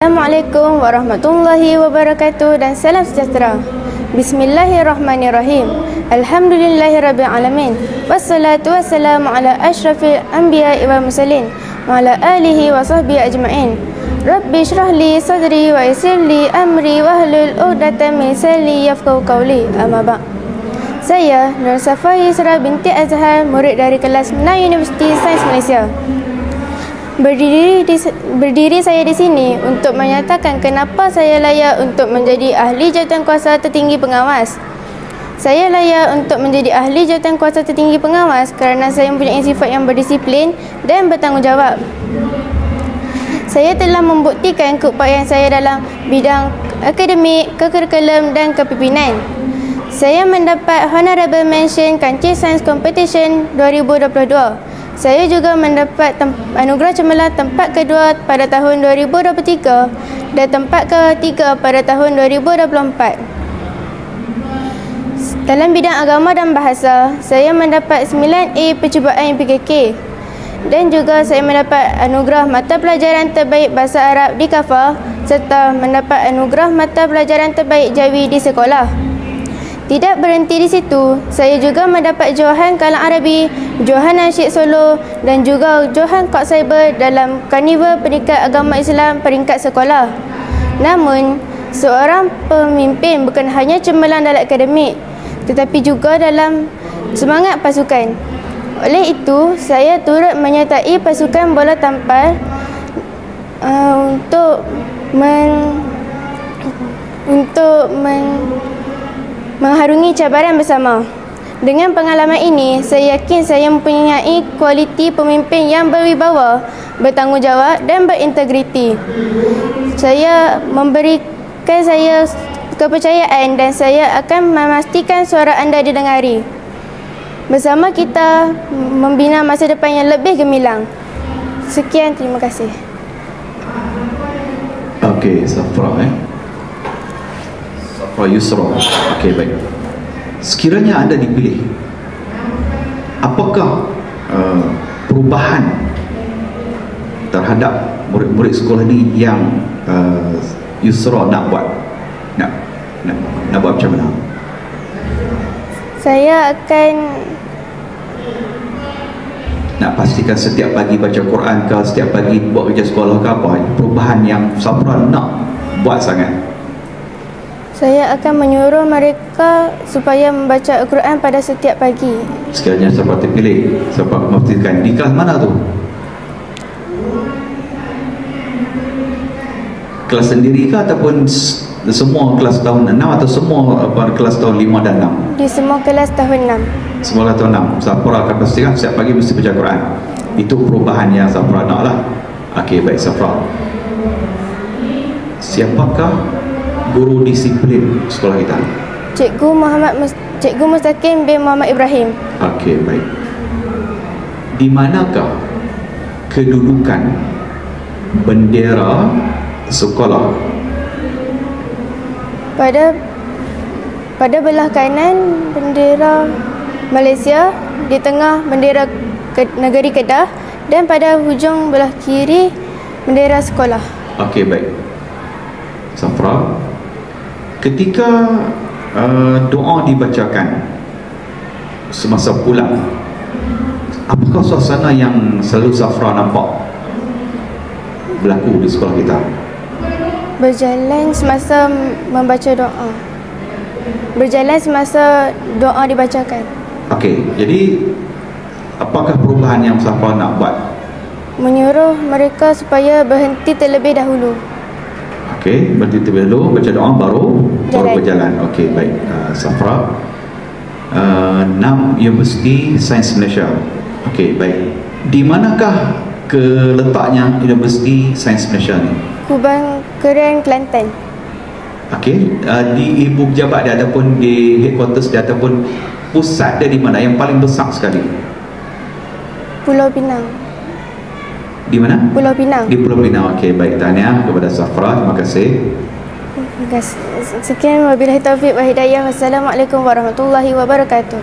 Assalamualaikum warahmatullahi wabarakatuh dan salam sejahtera. Bismillahirrahmanirrahim. Alhamdulillahirabbil alamin. Wassalatu wassalamu ala asyrafil anbiya'i wal mursalin wa ala alihi wa sahbihi ajma'in. Rabbi shrah li sadri wa yassir li amri wahlul 'uqdatam min lisani yafqahu qawli. Amma ba'd. Saya Nur Safa Yusra binti Azhar, murid dari kelas 6 Universiti Sains Malaysia. Berdiri saya di sini untuk menyatakan kenapa saya layak untuk menjadi ahli jawatan kuasa tertinggi pengawas. Saya layak untuk menjadi ahli jawatan kuasa tertinggi pengawas kerana saya mempunyai sifat yang berdisiplin dan bertanggungjawab. Saya telah membuktikan keupayaan saya dalam bidang akademik, kekurikulum dan kepimpinan. Saya mendapat Honorable Mention Kancil Science Competition 2022. Saya juga mendapat anugerah cemerlang tempat kedua pada tahun 2023 dan tempat ketiga pada tahun 2024. Dalam bidang agama dan bahasa, saya mendapat 9A percubaan PKK dan juga saya mendapat anugerah mata pelajaran terbaik bahasa Arab di KAFA serta mendapat anugerah mata pelajaran terbaik Jawi di sekolah. Tidak berhenti di situ, saya juga mendapat Johan Kalam Arabi, Johan Nasyid Solo dan juga Johan Kod Cyber dalam Karnival Pendidikan Agama Islam peringkat sekolah. Namun, seorang pemimpin bukan hanya cemerlang dalam akademik, tetapi juga dalam semangat pasukan. Oleh itu, saya turut menyertai pasukan bola tampar untuk mengharungi cabaran bersama. Dengan pengalaman ini, saya yakin saya mempunyai kualiti pemimpin yang berwibawa, bertanggungjawab dan berintegriti. Saya memberikan saya kepercayaan dan saya akan memastikan suara anda didengari. Bersama kita membina masa depan yang lebih gemilang. Sekian, terima kasih. Okey, Safra Safra Yusra. Okey, baik. Sekiranya anda dipilih, apakah perubahan terhadap murid-murid sekolah ni yang Yusra nak buat? Nak buat macam mana? Saya akan nak pastikan setiap pagi baca Quran ke, setiap pagi buat kerja sekolah ke, apa perubahan yang Safra nak buat sangat? Saya akan menyuruh mereka supaya membaca Al-Quran pada setiap pagi. Sekiranya Safra terpilih, Safra memastikan di kelas mana tu? Kelas sendiri ke ataupun semua kelas tahun 6 atau semua kelas tahun 5 dan 6? Di semua kelas tahun 6. Semua kelas tahun 6. Safra akan pastikan setiap pagi mesti baca Quran. Itu perubahan yang Safra nak lah. Okey, baik Safra. Siapakah guru disiplin sekolah kita? Cikgu Mustaqim bin Muhammad Ibrahim. Okey, baik. Di manakah kedudukan bendera sekolah? Pada belah kanan bendera Malaysia, di tengah bendera negeri Kedah dan pada hujung belah kiri bendera sekolah. Okey, baik. Safra, ketika doa dibacakan semasa pulang, apakah suasana yang selalu Safra nampak berlaku di sekolah kita? Berjalan semasa membaca doa. Berjalan semasa doa dibacakan. Okey, jadi apakah perubahan yang Safra nak buat? Menyuruh mereka supaya berhenti terlebih dahulu. Okey, berhenti terlebih dahulu, baca doa baru berjalan. Okey, baik. Safra, 6 Universiti Sains Malaysia. Okey, baik. Di manakah letaknya Universiti Sains Malaysia ni? Kubang Keren, Kelantan. Okey, di ibu pejabat dia ataupun di headquarters dia ataupun pusat dia di mana yang paling besar sekali? Pulau Pinang. Di mana? Pulau Pinang. Di Pulau Pinang. Okey, baik. Tahniah kepada Safra. Terima kasih. Sekian, wabillahi taufiq wa hidayah. Wassalamualaikum warahmatullahi wabarakatuh.